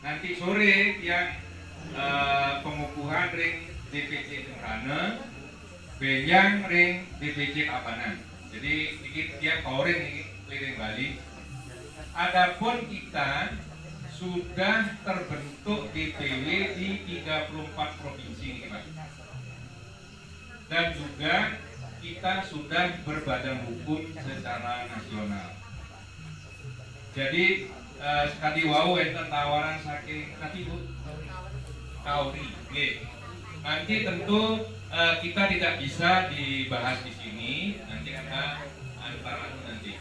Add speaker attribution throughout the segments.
Speaker 1: nanti sore yang pengukuhan ring DPC Sembrane, Benyang ring DPC Kapanan. Jadi ini dia kauring ini keliling Bali. Adapun kita sudah terbentuk DPW di 34 provinsi ini, Pak. Dan juga kita sudah berbadan hukum secara nasional. Jadi sekali wau enten tawaran saking nanti Bu Kauri. Nanti tentu kita tidak bisa dibahas di sini. Nanti kita antara nanti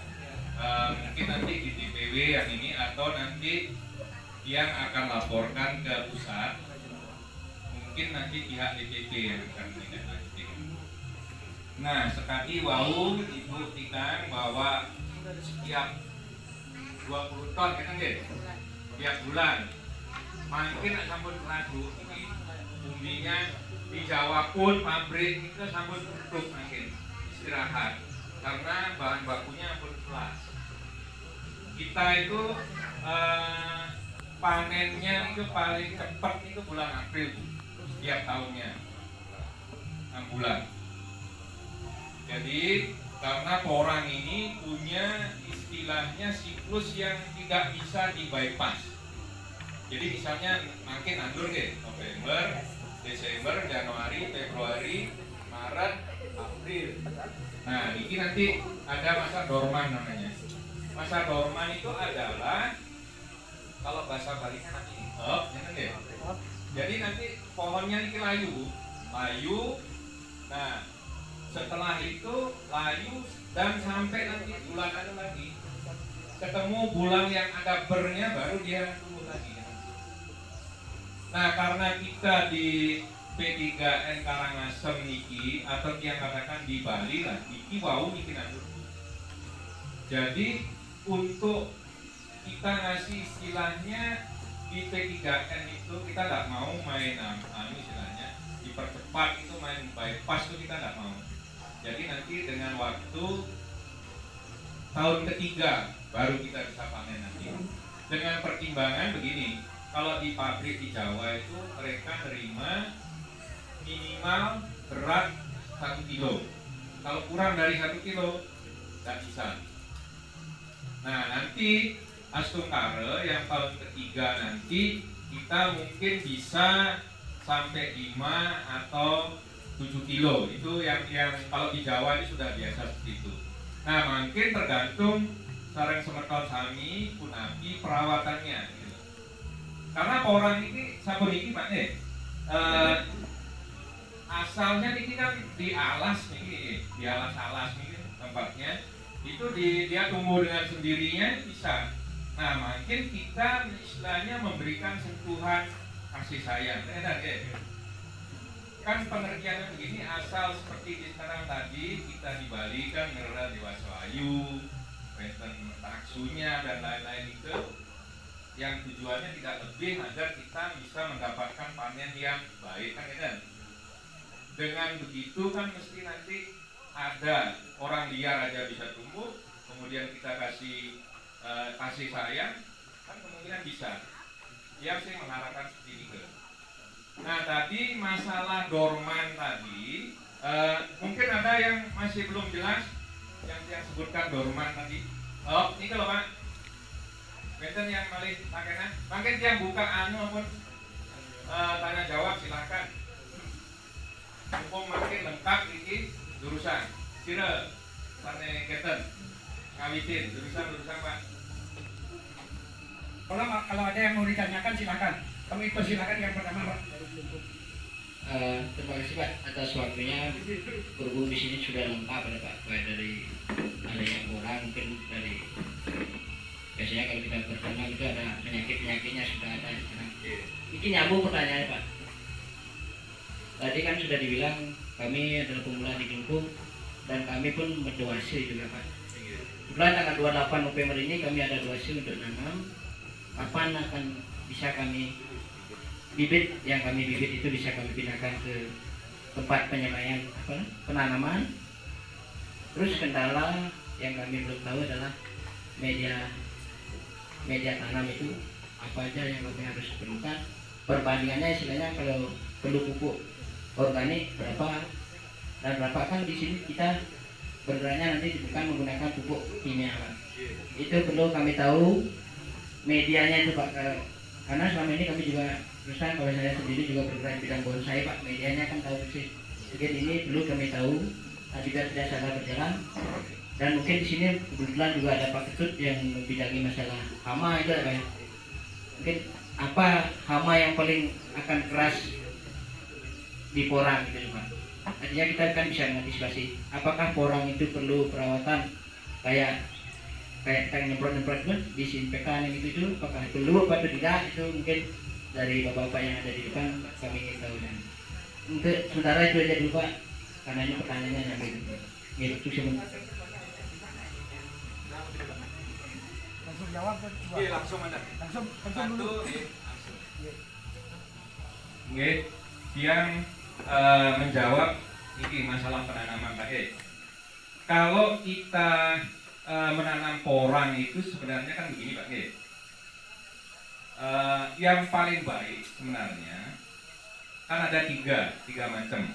Speaker 1: mungkin nanti di DPW yang ini atau nanti yang akan laporkan ke pusat. Mungkin nanti pihak DPP yang akan menindaklanjuti. Nah, sekali wau dibuktikan bahwa setiap 20 ton kan tiap bulan makin sampun ragu ini umbinya di Jawa pun pabrik itu sampun tutup makin istirahat karena bahan bakunya pun kelas. Kita itu panennya itu paling cepat itu bulan April setiap tahunnya 6 bulan. Jadi karena porang ini punya istilahnya siklus yang tidak bisa di bypass. Jadi misalnya makin nandur deh, November, Desember, Januari, Februari, Maret, April. Nah ini nanti ada masa dorman namanya. Masa dorman itu adalah kalau bahasa Balinya nanti jangan deh. Jadi nanti pohonnya ini layu. Nah setelah itu layu dan sampai nanti bulan ada lagi ketemu bulan yang ada bernya baru dia tumbuh lagi. Nah karena kita di P3N Karangasem niki atau yang katakan di Bali lah niki wau niki nandur. Jadi untuk kita ngasih istilahnya di P3N itu kita tidak mau main istilahnya dipercepat itu main bypass itu kita tidak mau. Jadi nanti dengan waktu tahun ketiga baru kita bisa panen nanti. Dengan pertimbangan begini, kalau di pabrik di Jawa itu mereka terima minimal berat 1 kilo. Kalau kurang dari 1 kilo tidak bisa. Nah nanti Astungkare yang tahun ketiga nanti kita mungkin bisa sampai 5 atau 7 kilo itu yang kalau di Jawa ini sudah biasa seperti itu. Nah mungkin tergantung sarang semerkau sami punapi perawatannya gitu. Karena porang ini sabun ini Pak asalnya ini kan di alas nih, di alas nih tempatnya itu dia tumbuh dengan sendirinya bisa. Nah mungkin kita istilahnya memberikan sentuhan kasih sayang kan pengertiannya begini, asal seperti di sekarang tadi kita di Bali kan ngerela dewasa ayu, wenten taksunya dan lain-lain itu yang tujuannya tidak lebih agar kita bisa mendapatkan panen yang baik kan ya. Dengan begitu kan mesti nanti ada orang liar aja bisa tumbuh, kemudian kita kasih sayang kan kemungkinan bisa. Yang saya mengharapkan seperti itu. Nah tadi masalah dorman tadi mungkin ada yang masih belum jelas yang sebutkan dorman tadi. Oh ini kalau Pak benten yang malih pakaian mungkin yang buka maupun tanya jawab silakan. Mumpung makin lengkap ini jurusan sira sane keten ngawitin jurusan Pak.
Speaker 2: Kalau ada yang mau ditanyakan silakan. Kami persilakan yang pertama Pak.
Speaker 3: Terima kasih Pak atas waktunya. Berhubung di sini sudah lengkap ada Pak, baik dari adanya orang mungkin dari biasanya kalau kita bertanya itu ada penyakitnya sudah ada. Ini nyambung pertanyaannya Pak. Tadi kan sudah dibilang kami adalah pemula di Kelungkung dan kami pun berdoasi juga Pak. Bulan tanggal 28 November ini kami ada doasi untuk nanam. Kapan akan bisa kami bibit yang kami bibit itu bisa kami pindahkan ke tempat penyemayan penanaman. Terus kendala yang kami belum tahu adalah media tanam itu apa aja yang kami harus perlukan. Perbandingannya istilahnya kalau perlu pupuk organik berapa dan berapa, kan di sini kita bergeraknya nanti bukan menggunakan pupuk kimia Pak. Itu perlu kami tahu medianya itu Pak, karena selama ini kami juga terus terang kalau saya sendiri juga bergerak di bidang bonsai Pak, medianya kan tahu persis. Mungkin ini perlu kami tahu juga tidak salah berjalan. Dan mungkin di sini kebetulan juga ada Pak Ketut yang membidangi masalah hama itu Pak. Mungkin apa hama yang paling akan keras di porang gitu Pak. Artinya kita kan bisa mengantisipasi apakah porang itu perlu perawatan kayak nyemprot disinfektan yang itu apakah perlu apa tidak, itu mungkin dari bapak-bapak yang ada di depan kami ingin tahu. Dan untuk sementara itu aja dulu Pak, karena ini pertanyaannya sampai itu sebentar.
Speaker 2: Langsung jawab kan?
Speaker 1: Iya, langsung ada.
Speaker 2: Langsung
Speaker 1: Satu,
Speaker 2: dulu.
Speaker 1: langsung. Nggih, yang menjawab ini masalah penanaman Pak. Kalau kita menanam porang itu sebenarnya kan begini Pak. Yang paling baik sebenarnya kan ada tiga macam,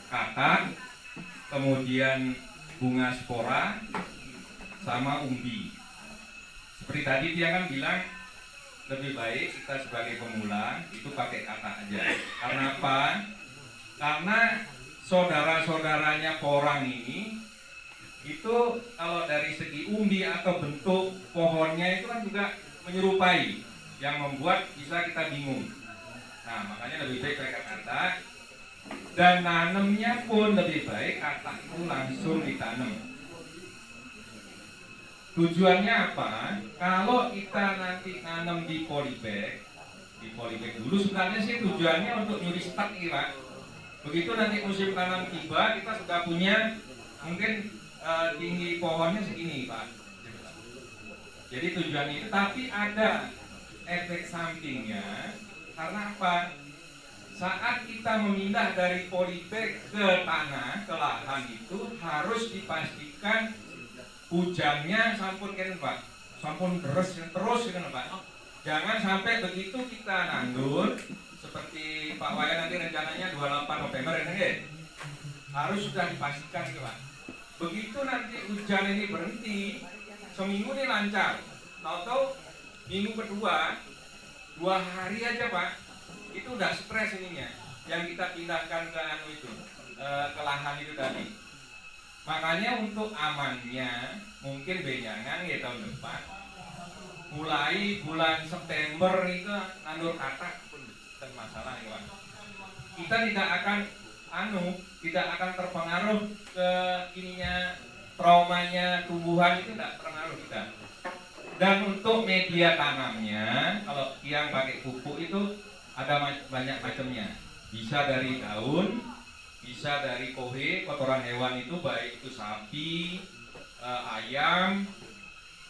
Speaker 1: katak, kemudian bunga spora, sama umbi. Seperti tadi dia kan bilang lebih baik kita sebagai pemula itu pakai katak aja. Karena apa? Karena saudara-saudaranya porang ini itu kalau dari segi umbi atau bentuk pohonnya itu kan juga menyerupai, yang membuat bisa kita bingung. Nah, makanya lebih baik pakai katak, dan nanamnya pun lebih baik katak itu langsung ditanam. Tujuannya apa? Kalau kita nanti nanam di polybag dulu sebenarnya sih tujuannya untuk nyuri stak nih Pak. Begitu nanti musim tanam tiba, kita sudah punya mungkin tinggi pohonnya segini Pak. Jadi tujuannya itu, tapi ada efek sampingnya. Karena apa? Saat kita memindah dari polybag ke tanah, ke lahan itu harus dipastikan hujannya sampun kan Pak, sampun terus kan Pak. Jangan sampai begitu kita nandur seperti Pak Wayan nanti rencananya 28 November ini harus sudah dipastikan itu Pak. Begitu nanti hujan ini berhenti, seminggu ini lancar, tahu-tahu minggu kedua 2 hari aja Pak, itu udah stres ininya yang kita pindahkan ke ke lahan itu tadi. Makanya untuk amannya mungkin benyangan ya tahun depan mulai bulan September itu nandur katak pun bukan masalah ya Pak. Kita tidak akan terpengaruh ke ininya, traumanya tumbuhan itu tidak terpengaruh kita. Dan untuk media tanamnya, kalau yang pakai pupuk itu ada banyak macamnya. Bisa dari daun, bisa dari kohe, kotoran hewan itu, baik itu sapi, ayam.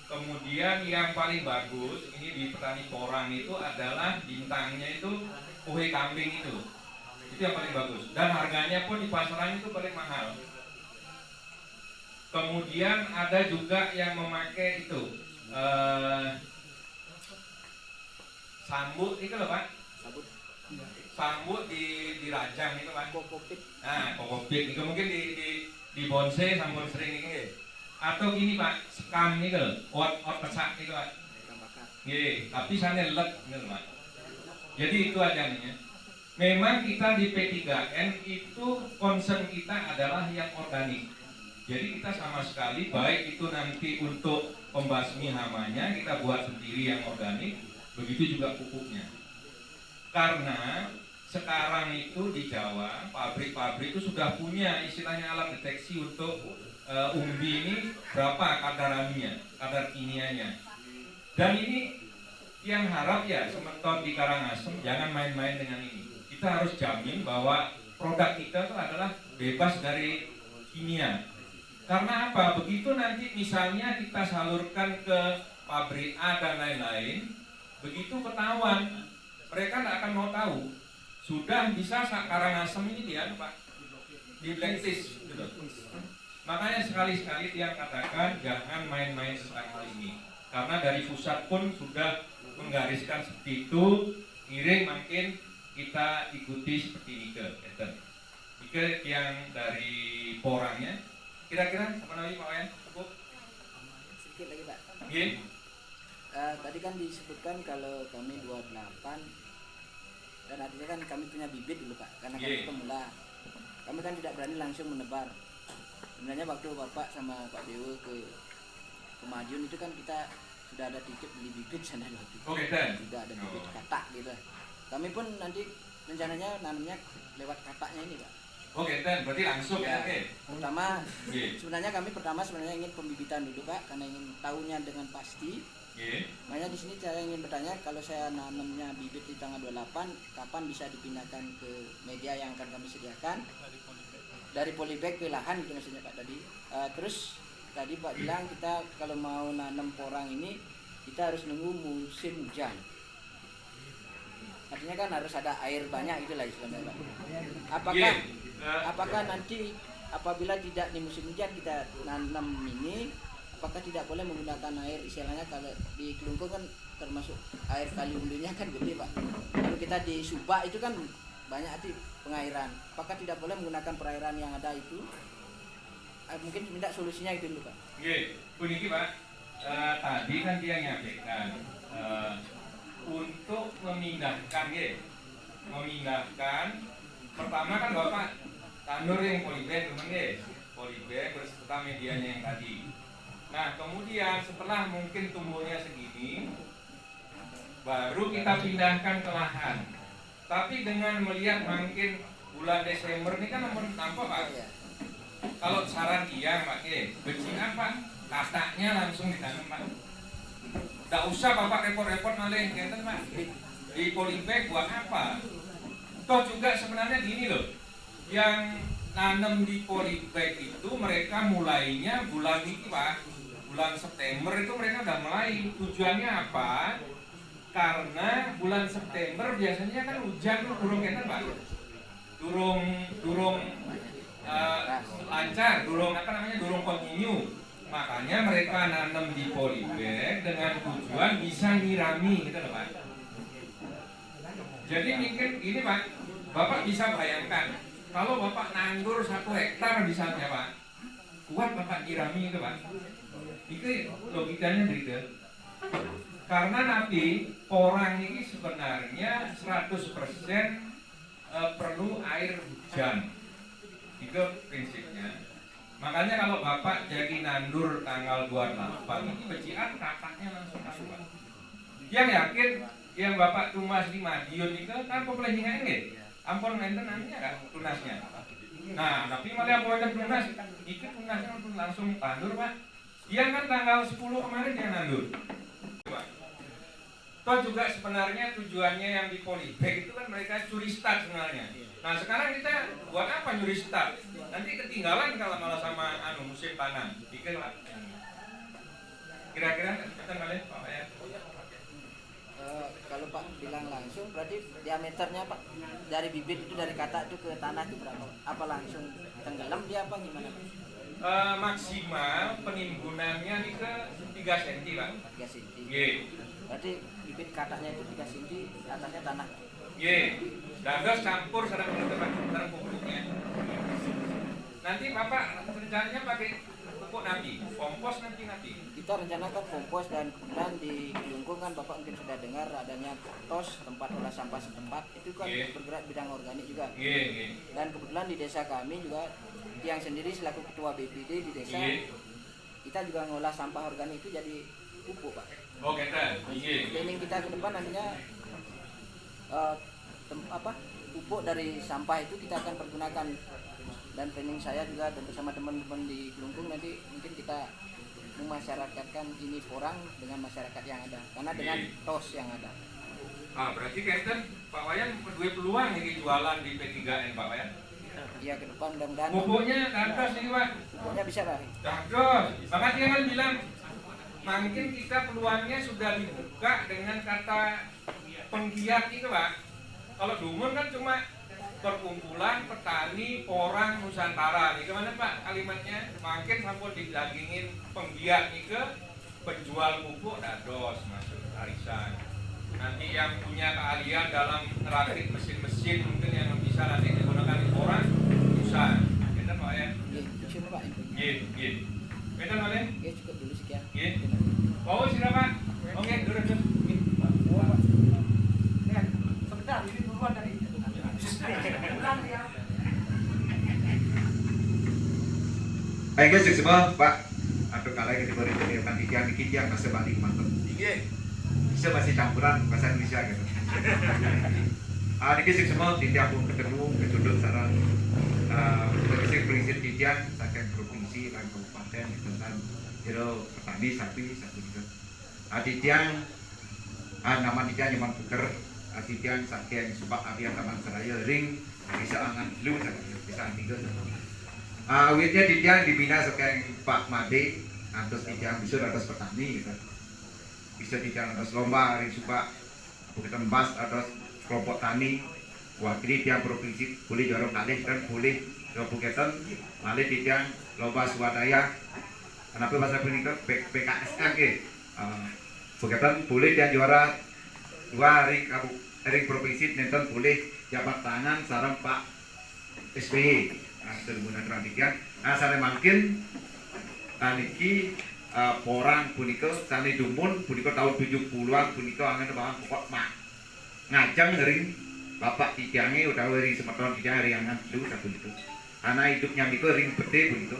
Speaker 1: Kemudian yang paling bagus ini di petani porang itu adalah bintangnya itu kohe kambing itu yang paling bagus, dan harganya pun di pasaran itu paling mahal. Kemudian ada juga yang memakai itu sambut itu loh Pak, sambut di rajang itu Pak. Nah, kokopit itu mungkin di bonsai sambut sering ini. Atau gini Pak, sekam nih loh, ot pesak itu Pak. Nggih, tapi sana lek gitu Pak. Jadi itu aja nih. Memang kita di P3N itu concern kita adalah yang organik. Jadi kita sama sekali baik itu nanti untuk pembasmi hamanya kita buat sendiri yang organik, begitu juga pupuknya. Karena sekarang itu di Jawa pabrik-pabrik itu sudah punya istilahnya alat deteksi untuk umbi ini berapa kadar anunya, kadar kimianya. Dan ini yang harap ya semeton di Karangasem jangan main-main dengan ini. Kita harus jamin bahwa produk kita itu adalah bebas dari kimia. Karena apa? Begitu nanti misalnya kita salurkan ke pabrik A dan lain-lain, begitu ketahuan, mereka tidak akan mau tahu. Sudah bisa Karangasem ini dia Pak, di blacklist gitu. Makanya sekali-sekali dia katakan jangan main-main tentang hal ini. Karena dari pusat pun sudah menggariskan seperti itu, ngiring makin kita ikuti seperti ini ke yang dari porangnya. Kira-kira apa namanya Pak Wayan? Cukup?
Speaker 4: Sedikit lagi Pak.
Speaker 1: Iya.
Speaker 4: Tadi kan disebutkan kalau kami 28 dan artinya kan kami punya bibit dulu Pak, karena kami pemula. Kami kan tidak berani langsung menebar. Sebenarnya waktu Bapak sama Pak Dewo ke Madiun itu kan kita sudah ada titip beli bibit sana waktu itu.
Speaker 1: Oke, dan
Speaker 4: Sudah ada bibit katak gitu. Kami pun nanti rencananya nanamnya lewat kataknya ini Pak.
Speaker 1: Oke, dan berarti langsung ya. Oke.
Speaker 4: Pertama,
Speaker 1: Iya.
Speaker 4: sebenarnya kami sebenarnya ingin pembibitan dulu Pak, karena ingin tahunya dengan pasti.
Speaker 1: Iya.
Speaker 4: Makanya di sini saya ingin bertanya, kalau saya nanamnya bibit di tanggal 28, kapan bisa dipindahkan ke media yang akan kami sediakan? Dari polybag ke lahan itu maksudnya Pak tadi. Terus tadi Pak bilang kita kalau mau nanam porang ini kita harus nunggu musim hujan. Artinya kan harus ada air banyak itulah istilahnya Pak. Apakah nanti apabila tidak di musim hujan kita nanam ini, apakah tidak boleh menggunakan air istilahnya kalau di Kelungkung kan termasuk air kali hulunya kan gede Pak. Kalau kita di Subak itu kan banyak hati pengairan. Apakah tidak boleh menggunakan perairan yang ada itu? Mungkin minta solusinya itu dulu Pak.
Speaker 1: Oke, begini Pak. Tadi kan dia nyampaikan untuk memindahkan pertama kan Bapak tandur yang polybag teman polybag berserta medianya yang tadi. Nah kemudian setelah mungkin tumbuhnya segini, baru kita pindahkan ke lahan. Tapi dengan melihat mungkin bulan Desember ini kan nampak Pak. Kalau saran dia Pak, becikan Pak, kataknya langsung ditanam Pak. Tidak usah Bapak repot-repot malih, ngeten Pak. Di polybag buat apa? Toh juga sebenarnya gini loh, yang nanam di polybag itu mereka mulainya bulan ini Pak, bulan September itu mereka udah mulai. Tujuannya apa? Karena bulan September biasanya kan hujan durung ngeten Pak. Durung lancar, durung kontinu. Makanya mereka nanam di polybag dengan tujuan bisa nyirami gitu loh Pak. Jadi mungkin ini Pak, Bapak bisa bayangkan kalau Bapak nandur 1 hektar misalnya Pak, kuat Bapak nyirami itu Pak. Itu logikanya begitu. Karena nanti porang ini sebenarnya 100% perlu air hujan. Itu prinsipnya. Makanya kalau Bapak jadi nandur tanggal 28 ini becikan kataknya langsung masuk Pak. Yang yakin yang Bapak tumas di Madiun itu kan populasinya ini. Ampun enten nantinya kan tunasnya. Nah, tapi malah ampun enten tunas, itu tunasnya langsung tandur Pak. Dia kan tanggal 10 kemarin dia nandur. Toh juga sebenarnya tujuannya yang di polybag itu kan mereka curi start sebenarnya. Nah sekarang kita buat apa nyuri start? Nanti ketinggalan kalau malah sama musim tanam. Pikir lah. Kira-kira kita balik Pak ya.
Speaker 4: Kalau Pak bilang langsung berarti diameternya Pak dari bibit itu dari katak itu ke tanah itu berapa? Apa langsung tenggelam dia apa gimana Pak?
Speaker 1: Maksimal penimbunannya ini ke 3 cm Pak.
Speaker 4: 3 cm.
Speaker 1: Iya.
Speaker 4: Berarti bibit kataknya itu 3 cm, atasnya tanah.
Speaker 1: Iya. Dados campur sareng pupuknya. Nanti Bapak rencananya pakai pupuk nanti, kompos nanti.
Speaker 4: Kita rencanakan kompos dan kemudian di Kelungkung kan Bapak mungkin sudah dengar adanya TOS, tempat olah sampah setempat, itu kan bergerak bidang organik juga. Dan kebetulan di desa kami juga yang sendiri selaku ketua BPD di desa, kita juga ngolah sampah organik itu jadi pupuk Pak.
Speaker 1: Oh kita,
Speaker 4: Planning kita ke depan nantinya pupuk dari sampah itu kita akan pergunakan, dan planning saya juga dan bersama teman-teman di Kelungkung nanti mungkin kita memasyarakatkan ini porang dengan masyarakat yang ada, karena dengan TOS yang ada.
Speaker 1: Berarti Captain Pak Wayan berdua peluang ini jualan di P3N Pak Wayan.
Speaker 4: Iya ke depan mudah-mudahan.
Speaker 1: Pupuknya dados ini Pak.
Speaker 4: Pupuknya bisa Pak.
Speaker 1: Dados. Makanya kan bilang mungkin kita peluangnya sudah dibuka dengan kata penggiat itu Pak. Kalau Dumun kan cuma perkumpulan petani porang Nusantara nih kemana Pak kalimatnya, makin sampun didagingin penggiat nih ke penjual pupuk dados masuk arisan. nanti yang punya keahlian dalam merakit mesin-mesin mungkin yang bisa nanti digunakan di orang bisa. Kita Pak ya.
Speaker 4: Cuma Pak.
Speaker 1: Nggih. Kita boleh?
Speaker 4: Cukup dulu sekian.
Speaker 1: Nggih. Oh, silakan. Oke, duduk.
Speaker 2: Sebentar, ini duluan dari ulang ya.
Speaker 5: Ayo guys, semua Pak. Atau kalau kita beri pendidikan tiang masih balik mantap. Bisa masih campuran bahasa Indonesia gitu. Niki semua tiang pun ketemu ketunduk secara prinsip tiang saking provinsi dan kabupaten tentang jero petani sapi gitu. Tiang nama tiang nyaman puker. Tiang saking Subak Abian Taman Seraya ring bisa angan dulu bisa tiga. Awalnya tiang dibina saking Pak Made atas tiang bisa atas petani gitu. Bisa tiang atas lomba ring Subak Bukit Tembas atas kelompok tani wakili tiang provinsi boleh jorong kalih dan boleh ke Buketan malih tiang lomba swadaya kenapa bahasa peningkat PKSM Buketan boleh tiang juara dua ring provinsi nenten boleh jabat tangan sarang Pak SBY terguna tiang saya makin taniki porang punika sani dumun punika tahun 70-an punika angen bahan pokok mak ngajang ring bapak tiangnya udah ring semeton tiang ring angan dulu satu itu karena hidupnya itu ring gede punika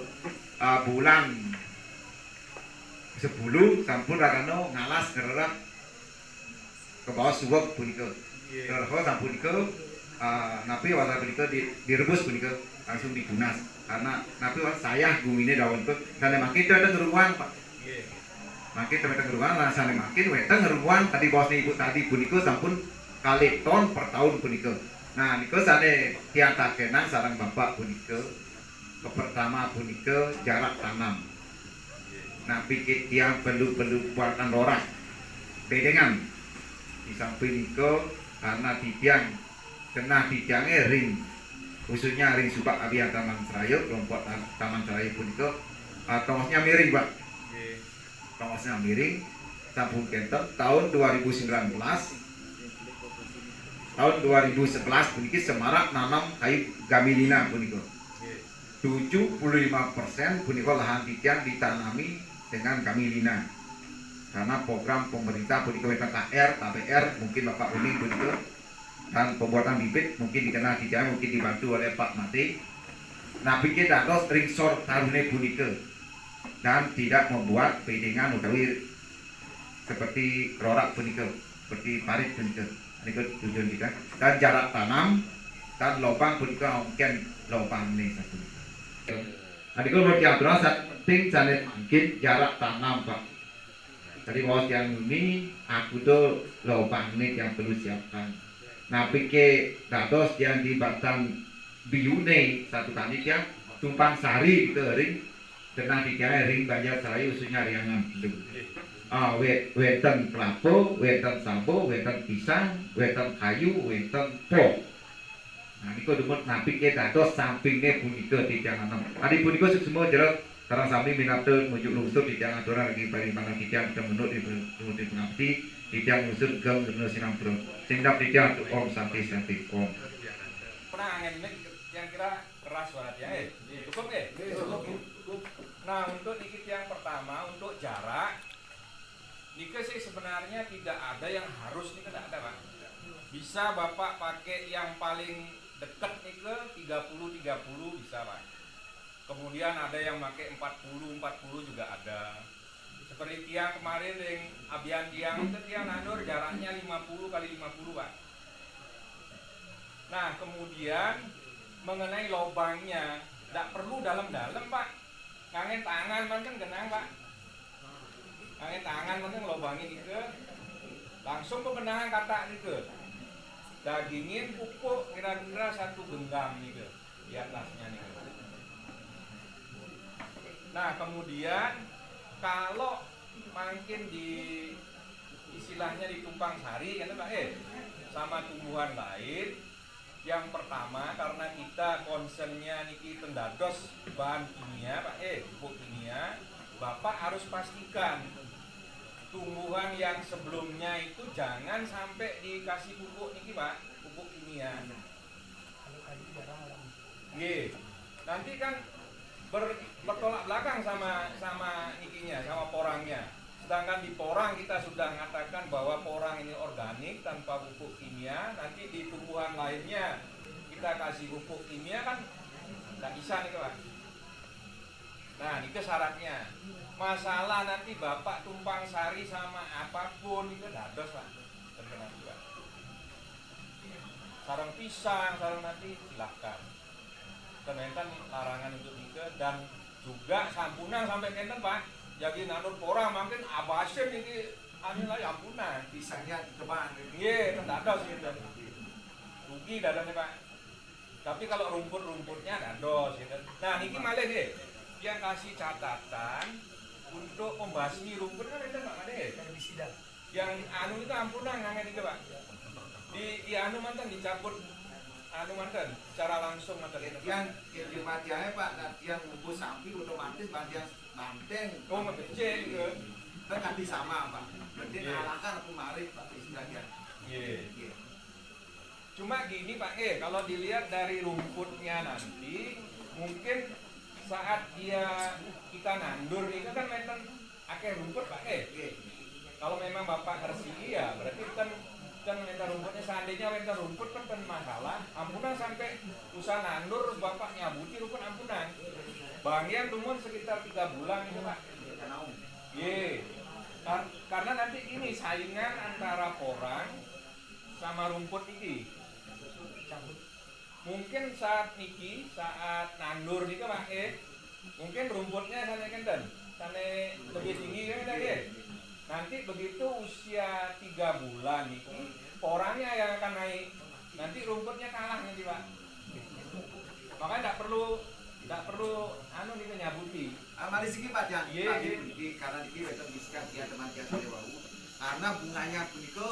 Speaker 5: bulan 10 sampun rakano ngalas gerak ke bawah suwak punika terus sampun punika napi wala punika direbus punika langsung dibunas karena napi saya gumine daun tuh dan makin itu ada ngeruang Pak makin teman-teman ngeruang rasanya makin weteng ngeruang tadi bosnya ibu tadi punika sampun kali ton per tahun punika nah niko sane tiang takenan sarang bapak punika ke pertama punika jarak tanam nah pikir tiang perlu buatan lorah bedengan di samping niko karena tiang kena tiangnya ring khususnya ring Subak Abian Taman Seraya kelompok Taman Seraya punika tongosnya miring Pak tongosnya miring sampun kenten tahun 2019 tahun 2011 puniki Semarak nanam kayu gamilina punika 75% punika lahan tiang ditanami dengan gamilina karena program pemerintah punika KR, KPR mungkin Bapak Uning punika dan pembuatan bibit mungkin dikenal tiang mungkin dibantu oleh Pak Mati nah pikir dados ringsor tarune punika dan tidak membuat bedengan utawi seperti rorak punika seperti parit punika niku tujuan kita dan jarak tanam dan lubang punika mungkin lubang ini satu. Nah niku menurut aturan penting sanet mungkin jarak tanam Pak. Tadi bos yang ini aku tuh lubang ini yang perlu siapkan. Nah pikir dados yang di batang biune satu tani yang tumpang sari ke ring kena tiga ring Banjar Seraya khususnya riangan dulu. Wetan kelapa, wetan sawo, wetan pisang, wetan kayu, wetan pok. Nah niku dumut napi ke dados sampinge punika tiang anem. Adi punika semua jerat karang sami minaten mujuk lungsur tiang aturan lagi parimana tiang menurut di pengabdi tiang lungsur gem geno sinampro. Singdap tiang om santi om.
Speaker 1: Pernah angin ini yang kira keras banget ya cukup cukup. Nah untuk dikit yang pertama untuk jarak Nika sih sebenarnya tidak ada yang harus nih tidak ada Pak. Bisa Bapak pakai yang paling dekat nih ke 30 bisa Pak. Kemudian ada yang pakai 40 juga ada. Seperti tiang kemarin yang Abian tiang itu tiang nandur jaraknya 50 kali 50 Pak. Nah kemudian mengenai lubangnya tidak perlu dalam-dalam Pak. Kangen tangan kan genang Pak. Kangen tangan penting lubangin ke langsung ke benangan kata nih ke dagingin pupuk kira-kira 1 genggam nih ke di atasnya nih ke. Nah kemudian kalau makin di istilahnya ditumpang sari kan Pak sama tumbuhan lain yang pertama karena kita concernnya niki tendados bahan kimia Pak pupuk kimia Bapak harus pastikan tumbuhan yang sebelumnya itu jangan sampai dikasih pupuk niki Pak, pupuk kimia. Nggih. Nanti kan bertolak belakang sama nikinya, sama porangnya. Sedangkan di porang kita sudah mengatakan bahwa porang ini organik tanpa pupuk kimia. Nanti di tumbuhan lainnya kita kasih pupuk kimia kan nggak bisa nih Pak. Nah ini syaratnya. Masalah nanti Bapak tumpang sari sama apapun itu dados Pak. Terkena juga. Sarang pisang, sarang nanti silahkan. Kenaikan larangan untuk nike dan juga sampunan sampai kenten Pak. Jadi nanur porang mungkin abasin ini anu lah ampunan.
Speaker 2: Pisangnya di depan.
Speaker 1: Iya, dados gitu. Rugi dadanya Pak. Tapi kalau rumput-rumputnya dados gitu. Nah, niki malih deh. Yang kasih catatan untuk membasmi rumput kan itu Pak Made. Yang anu itu ampunan ngangen itu Pak. Di anu mantan dicabut anu mantan secara langsung mantan
Speaker 2: Yang matiannya Pak, yang ngumpul sapi otomatis bagian banteng.
Speaker 1: oh ngecek gitu.
Speaker 2: Kan ganti sama Pak. Berarti
Speaker 1: Iya.
Speaker 2: alahkan aku mari Pak istilahnya.
Speaker 1: Iya. Cuma gini Pak, kalau dilihat dari rumputnya nanti mungkin saat kita nandur ini kan memang akeh rumput Pak. Kalau memang Bapak bersih ya berarti kan minta rumputnya seandainya minta rumput kan masalah ampunan sampai usaha nandur Bapak nyabuti rumput ampunan bagian rumput sekitar 3 bulan itu Pak. Ye. Karena nanti ini saingan antara porang sama rumput ini. Mungkin saat nandur nih Pak, mungkin rumputnya sana kenten, sana lebih tinggi kan ya. Nanti begitu usia 3 bulan ini porangnya yang akan naik. Nanti rumputnya kalah nanti Pak. Makanya tidak perlu anu nih nyabuti.
Speaker 2: Mari sini Pak yang
Speaker 1: Iya,
Speaker 2: tadi
Speaker 1: iya.
Speaker 2: bunyi karena ini betul bisikan dia teman dia bau. Karena bunganya buniko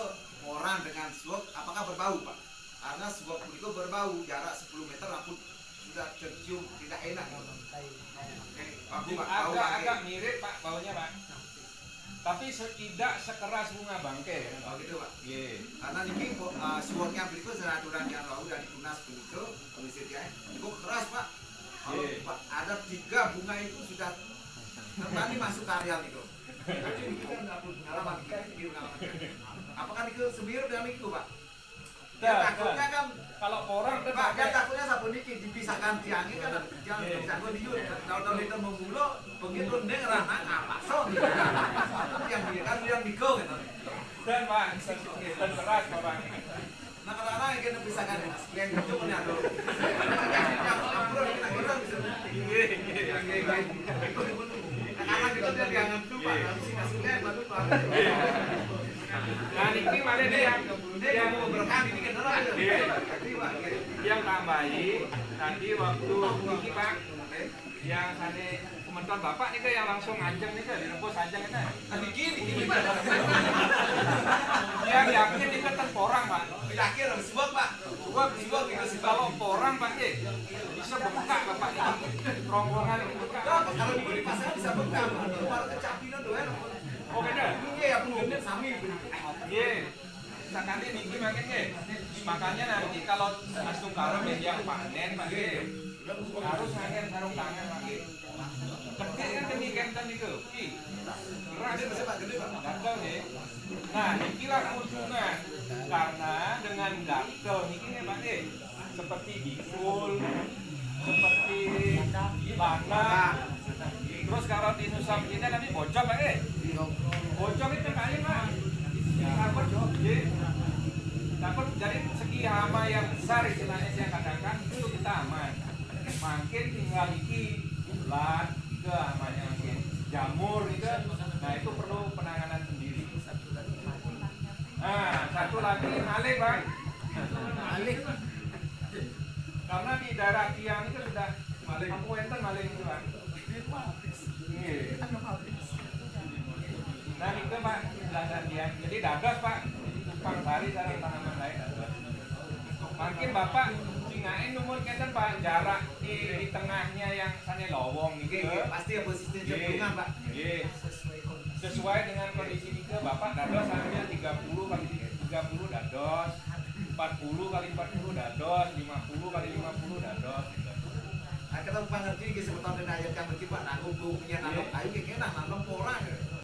Speaker 2: orang dengan suap apakah berbau Pak? Karena suap buniko berbau jarak 10 meter rambut sudah tercium tidak enak. Aku Pak bau
Speaker 1: Agak mirip Pak baunya Pak. Tapi tidak sekeras bunga bangke.
Speaker 2: Oh gitu Pak.
Speaker 1: Iya.
Speaker 2: Karena ini suapnya berikut senaturan yang bau dari tunas buniko komisi dia cukup keras Pak. Kalau
Speaker 1: Iya.
Speaker 2: Pak, ada 3 bunga itu sudah tadi masuk karya itu. Apakah itu semir dan itu Pak? Ya, takutnya kan
Speaker 1: Kalau porang kan
Speaker 2: Pak,
Speaker 1: pakai-
Speaker 2: ya takutnya sabun ini dipisahkan tiangnya kan jangan
Speaker 1: Iya.
Speaker 2: dipisahkan di yun. Kalau itu mengulo begitu ndeng ranang apa so? Yang dia kan yang digo gitu.
Speaker 1: dan Pak, dan keras porang.
Speaker 2: Nah kadang-kadang yang kita pisahkan yang itu punya dulu. Yang ambrol kita bisa. Anak itu dia jangan tuh Pak, harus kasihnya baru Pak.
Speaker 1: Nah, ini mana nih yang
Speaker 2: mau berkah ini kan orang.
Speaker 1: yang tambahi tadi waktu ini Pak yang sana komentar Bapak nih yang langsung ajeng nih direbus ajeng itu.
Speaker 2: Tadi gini Pak.
Speaker 1: Yang yakin itu kan porang Pak.
Speaker 2: Yakin harus buat Pak.
Speaker 1: Sebab itu kalau porang Pak bisa bengkak Bapak ini. Ronggongan itu bengkak.
Speaker 2: Kalau di pasar bisa bekam, kalau kecapinan doang.
Speaker 1: Oh beda.
Speaker 2: Iya, aku ngomong sami.
Speaker 1: Iya. Sakane niki makanya makanya nanti kalau asung karom yang panen Pak harus ngangin sarung tangan Pak. Gede kan demikian kan itu. Keras
Speaker 2: Bisa Pak, gede Pak.
Speaker 1: gatel ya. Nah, niki lah keuntungan karena dengan gatel niki nih Pak seperti dikul, seperti lana, terus kalau di Nusa Penida nanti bocor Pak bocor itu kali Pak. Takut, takut jadi segi hama yang besar istilahnya saya katakan itu kita aman. Makin tinggal iki ulat ke hamanya makin jamur itu, nah itu perlu penanganan sendiri. Nah satu lagi maling Bang, maling. Karena di daerah Tiang itu sudah maling, aku enten maling itu Bang. Iya. Nah itu Pak, belakang dia. Jadi dados Pak, tumpang sari sareng tanaman lain dados. Makin Bapak singain numur kenten Pak, jarak di tengahnya yang sana lowong gitu.
Speaker 2: Pasti ya posisi cenderungan Pak.
Speaker 1: Sesuai dengan kondisi ke Bapak dados hanya 30 kali 30 dados, 40 kali 40 dados, 50 kali 50 dados gitu.
Speaker 2: Nah, kita mengerti ke sebetulnya ayat yang berarti Pak nanggung punya nanggung ayo